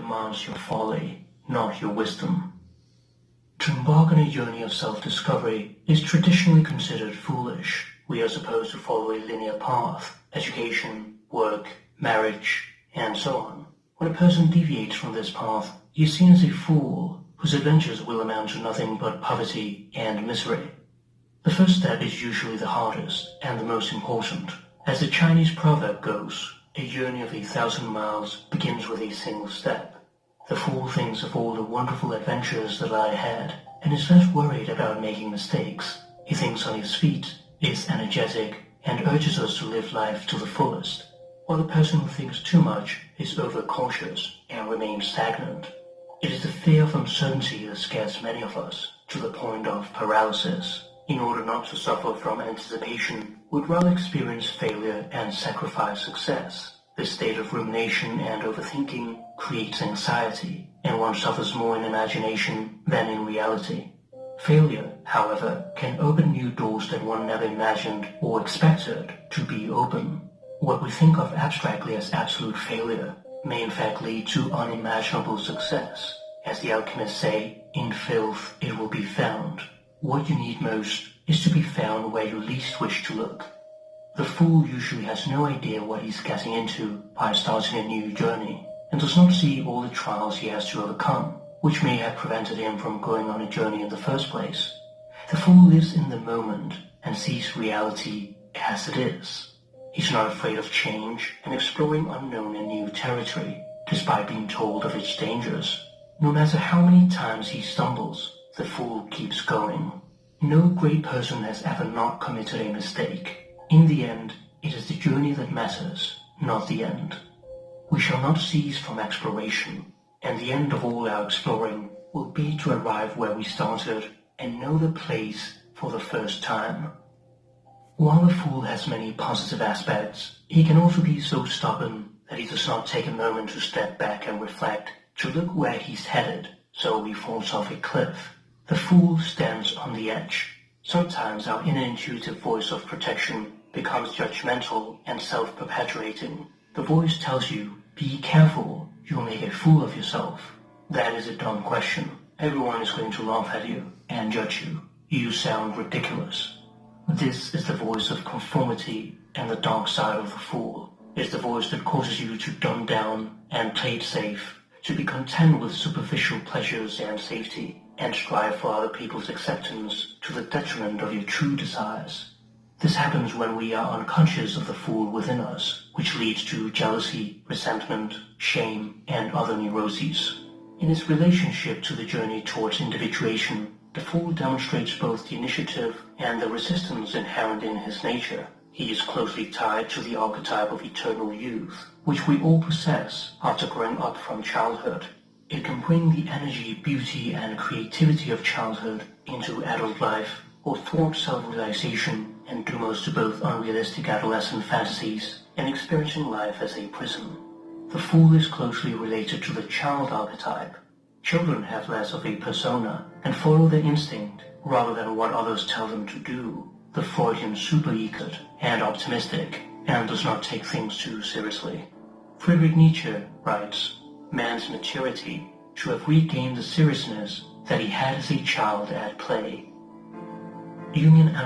demands your folly, not your wisdom. To embark on a journey of self-discovery is traditionally considered foolish. We are supposed to follow a linear path: education, work, marriage, and so on. When a person deviates from this path, he is seen as a fool, whose adventures will amount to nothing but poverty and misery. The first step is usually the hardest and the most important. As the Chinese proverb goes, a journey of 1,000 miles begins with a single step. The fool thinks of all the wonderful adventures that lie ahead and is less worried about making mistakes. He thinks on his feet, is energetic, and urges us to live life to the fullest, while the person who thinks too much is overcautious and remains stagnant. It is the fear of uncertainty that scares many of us to the point of paralysis. In order not to suffer from anticipation, we'd rather experience failure and sacrifice success. This state of rumination and overthinking creates anxiety, and one suffers more in imagination than in reality. Failure, however, can open new doors that one never imagined or expected to be open. What we think of abstractly as absolute failure may in fact lead to unimaginable success. As the alchemists say, in filth it will be found. What you need most is to be found where you least wish to look. The fool usually has no idea what he's getting into by starting a new journey, and does not see all the trials he has to overcome, which may have prevented him from going on a journey in the first place. The fool lives in the moment and sees reality as it is. He's not afraid of change and exploring unknown and new territory, despite being told of its dangers. No matter how many times he stumbles, the fool keeps going. No great person has ever not committed a mistake. In the end, it is the journey that matters, not the end. We shall not cease from exploration, and the end of all our exploring will be to arrive where we started and know the place for the first time. While the fool has many positive aspects, he can also be so stubborn that he does not take a moment to step back and reflect, to look where he's headed, so he falls off a cliff. The fool stands on the edge. Sometimes our inner intuitive voice of protection becomes judgmental and self-perpetuating. The voice tells you, be careful, you'll make a fool of yourself. That is a dumb question. Everyone is going to laugh at you and judge you. You sound ridiculous. This is the voice of conformity and the dark side of the fool. It's the voice that causes you to dumb down and play it safe, to be content with superficial pleasures and safety, and strive for other people's acceptance to the detriment of your true desires. This happens when we are unconscious of the fool within us, which leads to jealousy, resentment, shame, and other neuroses. In his relationship to the journey towards individuation, the fool demonstrates both the initiative and the resistance inherent in his nature. He is closely tied to the archetype of eternal youth, which we all possess after growing up from childhood. It can bring the energy, beauty, and creativity of childhood into adult life, or thwart self-realization and do most to both unrealistic adolescent fantasies and experiencing life as a prison. The fool is closely related to the child archetype. Children have less of a persona and follow their instinct rather than what others tell them to do. The Freudian super-ego and optimistic, and does not take things too seriously. Friedrich Nietzsche writes, man's maturity should have regained the seriousness that he had as a child at play. Union